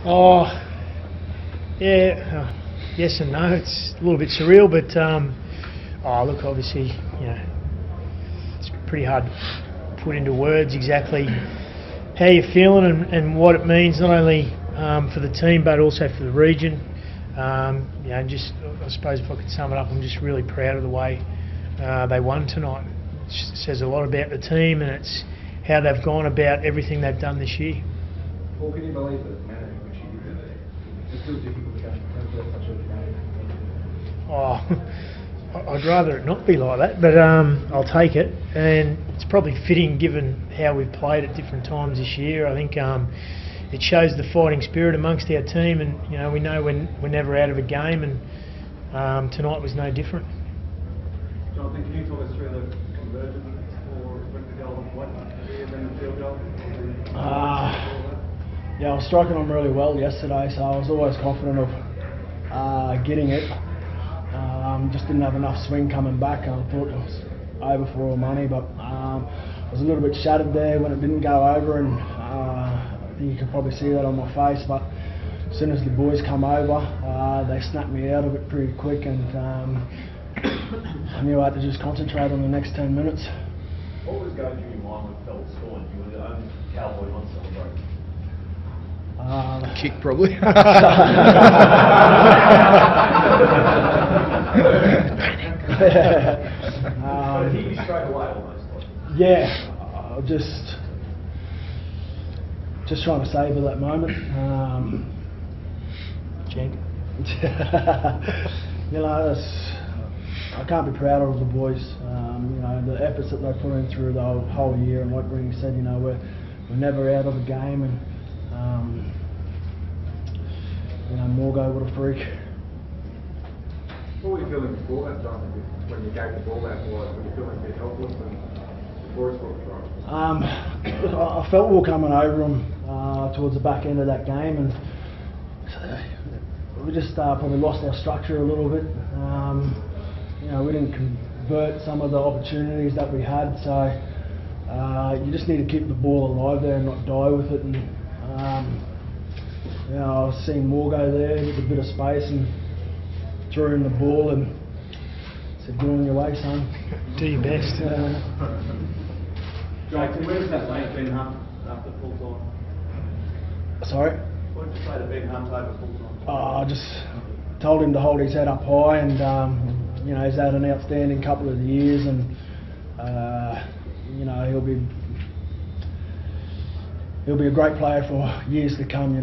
Oh, yeah. Yes and no. It's a little bit surreal, but look, obviously, it's pretty hard to put into words exactly how you're feeling and what it means, not only for the team but also for the region. Just I suppose if I could sum it up, I'm just really proud of the way they won tonight. It says a lot about the team, and it's how they've gone about everything they've done this year. Well, can you believe that managing which you did it? It's still difficult to go into such a game. I'd rather it not be like that, but I'll take it, and it's probably fitting given how we've played at different times this year. I think it shows the fighting spirit amongst our team, and we know we're never out of a game, and tonight was no different. Jonathon, can you talk us through the convergence for the goal and what and then the field goal? I was striking on really well yesterday, so I was always confident of getting it. Just didn't have enough swing coming back. I thought it was over for all money, but I was a little bit shattered there when it didn't go over, and I think you could probably see that on my face. But as soon as the boys come over, they snapped me out of it pretty quick, and I knew I had to just concentrate on the next 10 minutes. What was going through your mind when Felt scored? You were the only Cowboy on celebrating. Kick probably. But he straight away almost. Yeah, I just trying to savour that moment. I can't be prouder of the boys. The efforts that they put in through the whole year, and like Ring said, we're never out of a game, and Morgo, what a freak. What were you feeling before that, Jonathan, when you gave the ball out? Were you feeling a bit helpless before it scored the try? I felt we were coming over them towards the back end of that game, and we just probably lost our structure a little bit. We didn't convert some of the opportunities that we had, so you just need to keep the ball alive there and not die with it. And I was seeing Morgo there with a bit of space and threw him the ball and said, "Go on your way, son. Do your best." Jonathan, where does that rank Ben Hunt after full time? Sorry? What did you say to Ben Hunt over full time? I just told him to hold his head up high, and he's had an outstanding couple of years, and he'll be a great player for years to come.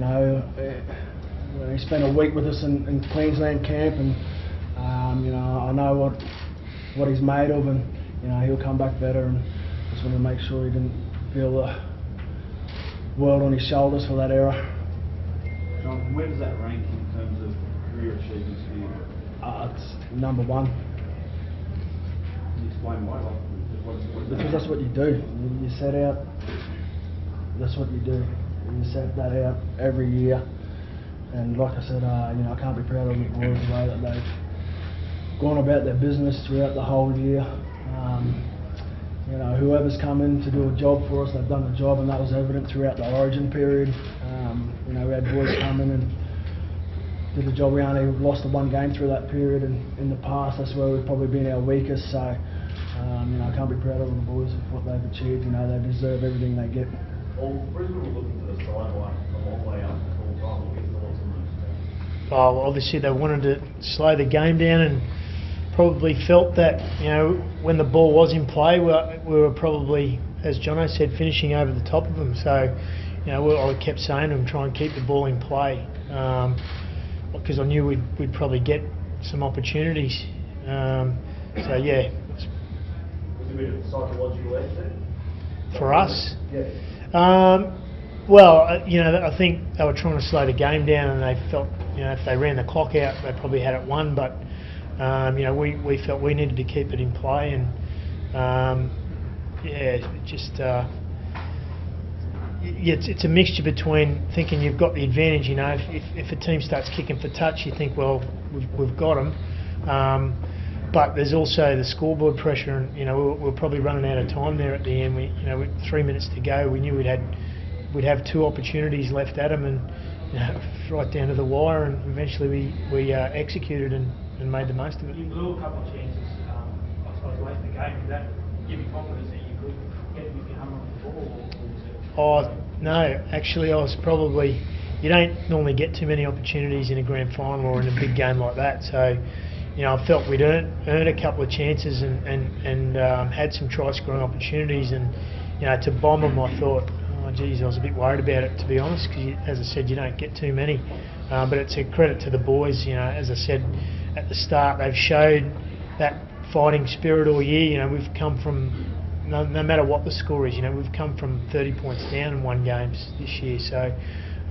He spent a week with us in Queensland camp, and I know what he's made of, and he'll come back better, and just want to make sure he didn't feel the world on his shoulders for that era. Jonathan, where does that rank in terms of career achievements for you? It's number one. Can you explain why? Because that's what you do. You set out. That's what you do. You set that out every year. And like I said, I can't be proud of the boys the way that they've gone about their business throughout the whole year. Whoever's come in to do a job for us, they've done the job, and that was evident throughout the Origin period. We had boys come in and did the job. We only lost the one game through that period, and in the past, that's where we've probably been our weakest. So, I can't be proud of the boys for what they've achieved. They deserve everything they get. Well, Brisbane were looking to the sideline a long way up to full time. What are your thoughts on those? Well, obviously they wanted to slow the game down, and probably felt that when the ball was in play, we were probably, as Jono said, finishing over the top of them. So, I kept saying to him, try and keep the ball in play, because I knew we'd probably get some opportunities. So yeah. Was it a bit of a psychological edge there? For us? Yeah. I think they were trying to slow the game down, and they felt, if they ran the clock out, they probably had it won. But we felt we needed to keep it in play, and it's a mixture between thinking you've got the advantage. If a team starts kicking for touch, you think, well, we've got them. But there's also the scoreboard pressure, and we're probably running out of time there at the end. With 3 minutes to go, we knew we'd have 2 opportunities left at them, and right down to the wire, and eventually we executed and made the most of it. You blew a couple of chances, I suppose, late in the game. Did that give you confidence that you could get with your hammer on the ball, or was it? Oh no, actually I was probably. You don't normally get too many opportunities in a grand final or in a big game like that, so I felt we'd earned a couple of chances and had some try scoring opportunities, and to bomb them I thought, oh geez, I was a bit worried about it, to be honest, because as I said, you don't get too many, but it's a credit to the boys. As I said at the start, they've showed that fighting spirit all year. We've come from, no matter what the score is, we've come from 30 points down in one game this year, so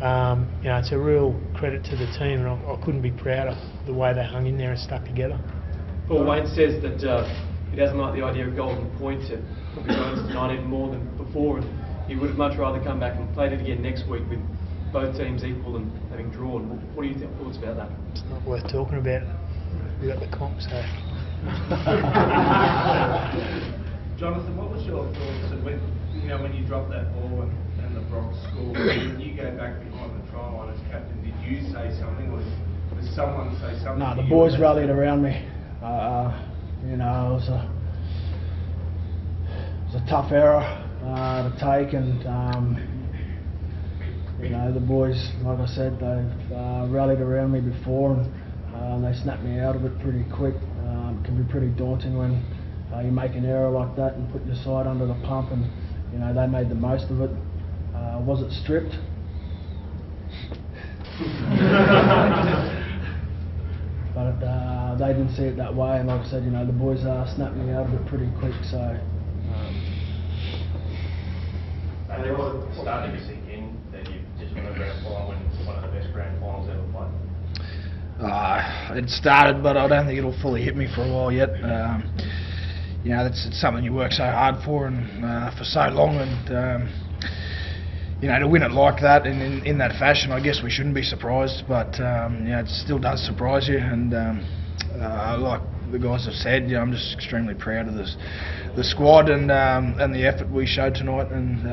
it's a real credit to the team, and I couldn't be prouder of the way they hung in there and stuck together. Paul Wayne says that he doesn't like the idea of golden points at probably tonight even more than before, and he would have much rather come back and played it again next week with both teams equal and having drawn. What do you think, thoughts about that? It's not worth talking about. We got the comp, so. Jonathon, what was your thoughts when you dropped that ball and the Bronx scored? When you go back behind the try line as captain, did you say something, or did someone say something? No, the boys rallied around me. It was a tough error to take, and the boys, like I said, they've rallied around me before, and they snapped me out of it pretty quick. It can be pretty daunting when you make an error like that and put your side under the pump, and they made the most of it. Was it stripped? But they didn't see it that way, and like I said, the boys snapped me out of it pretty quick. So. And there was starting to sink in that you just won a grand final, when one of the best grand finals ever played. It started, but I don't think it'll fully hit me for a while yet. It's something you work so hard for and for so long, and to win it like that in that fashion, I guess we shouldn't be surprised. But it still does surprise you, and like the guys have said, I'm just extremely proud of the squad and the effort we showed tonight, and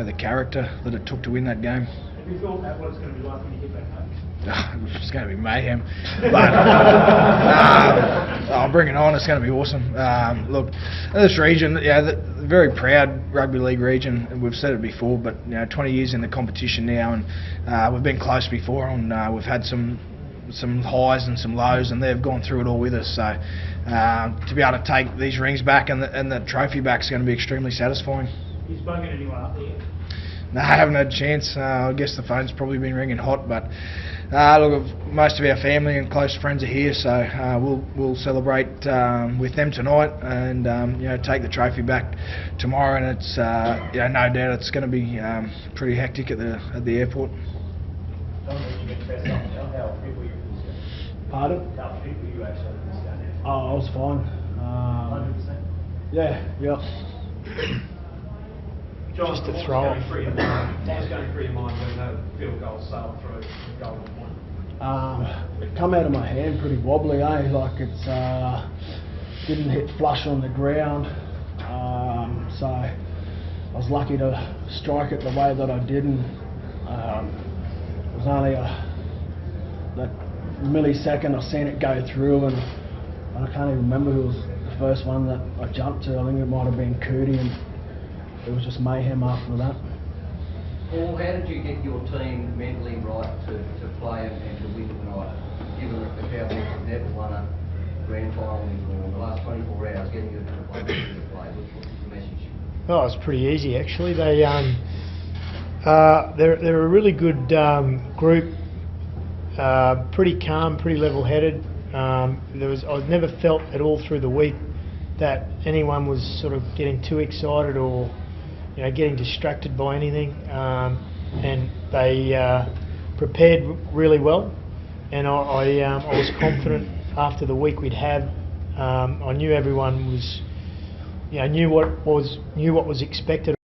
the character that it took to win that game. Have you thought about what it's going to be like when you get back home? It's going to be mayhem, but I'll bring it on. It's going to be awesome. Look, this region, the very proud rugby league region, and we've said it before, but 20 years in the competition now, and we've been close before, and we've had some highs and some lows, and they've gone through it all with us. So to be able to take these rings back and the trophy back is going to be extremely satisfying. You spoken to anyone up there? No, I haven't had a chance. I guess the phone's probably been ringing hot, but look, most of our family and close friends are here, so we'll celebrate with them tonight, and take the trophy back tomorrow. And it's no doubt it's going to be pretty hectic at the airport. How fit were you for this game? Pardon? How fit were you actually for this game? I was fine. 100%? Yeah. Just to throw What was going through your mind when that field goal sailed through the golden point? It come out of my hand pretty wobbly, like it's didn't hit flush on the ground, so I was lucky to strike it the way that I did, and it was only that millisecond I seen it go through, and I can't even remember who was the first one that I jumped to. I think it might have been Cootie, and it was just mayhem after that. Paul, how did you get your team mentally right to play and to win tonight, given that the Cowboys have never won a grand final in the last 24 hours, getting you to the play? What's the message? Oh, it's pretty easy actually. They're a really good group, pretty calm, pretty level-headed. I never felt at all through the week that anyone was sort of getting too excited or getting distracted by anything, and they prepared really well, and I was confident after the week we'd had. I knew everyone was, knew what was expected.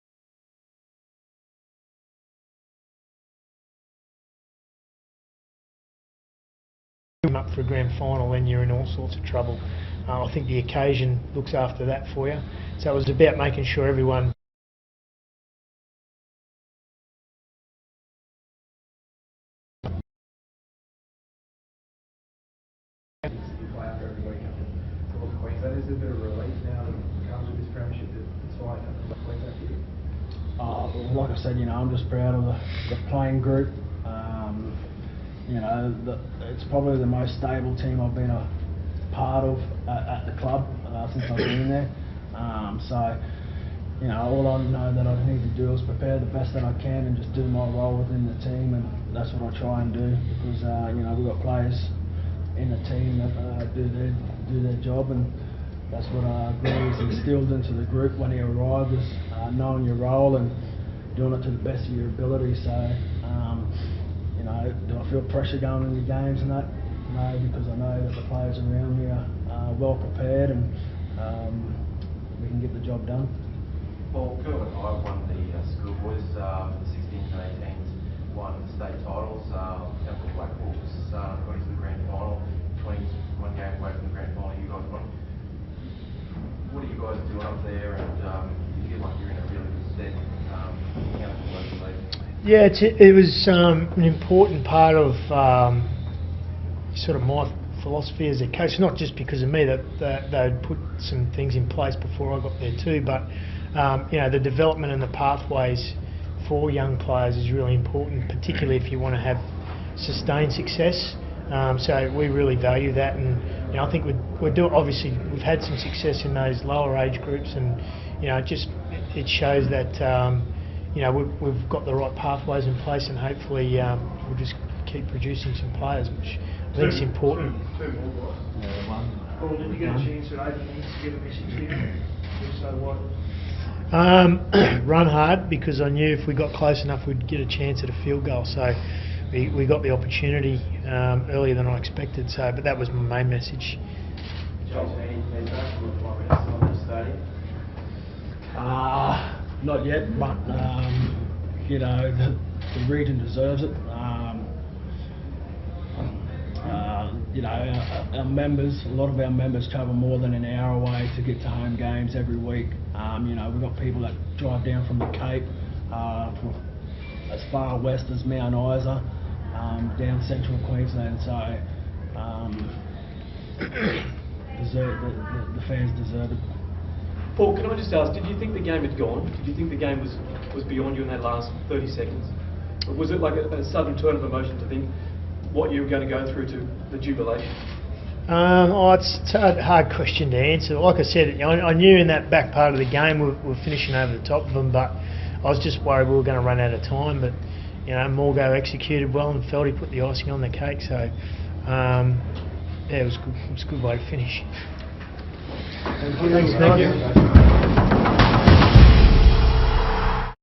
Up for a grand final, then you're in all sorts of trouble. I think the occasion looks after that for you. So it was about making sure everyone But is it a bit of relief now that comes with this premiership that it's like a Queensland here? Like I said, I'm just proud of the playing group. It's probably the most stable team I've been a part of at the club since I've been there. All I know that I need to do is prepare the best that I can and just do my role within the team, and that's what I try and do because we've got players in the team that do their job, and that's what Greg instilled into the group when he arrived, is knowing your role and doing it to the best of your ability. So, do I feel pressure going into games and that? No, because I know that the players around me are well prepared and we can get the job done. Well, Cowboys won the schoolboys, the 16s and 18s won the state titles. Temple Black Hawks got into the grand final, 21 games away from the grand final. You guys won. What are you guys doing up there, and do you feel like you're in a really good stead? Yeah, it was an important part of sort of my philosophy as a coach, not just because of me, that they'd put some things in place before I got there too, but the development and the pathways for young players is really important, particularly if you want to have sustained success. So we really value that, and I think we're doing. Obviously, we've had some success in those lower age groups, and it shows that we've got the right pathways in place, and hopefully we'll just keep producing some players, which I think is important. Two more guys. Paul, did you get a chance at opening to get a message here? If so, what? Run hard, because I knew if we got close enough we'd get a chance at a field goal. So we got the opportunity earlier than I expected. So, but that was my main message. Jason, any feedback from the 5 minutes on the stadium? Not yet, but the region deserves it. Our members, a lot of our members travel more than an hour away to get to home games every week. We've got people that drive down from the Cape, from as far west as Mount Isa, down central Queensland. So the fans deserve it. Paul, can I just ask, did you think the game had gone? Did you think the game was beyond you in that last 30 seconds? Or was it like a sudden turn of emotion to think what you were going to go through to the jubilation? It's a hard question to answer. Like I said, I knew in that back part of the game we were finishing over the top of them, but I was just worried we were going to run out of time. But Morgo executed well, and Feldy put the icing on the cake. So it was good. It was a good way to finish. Thank you.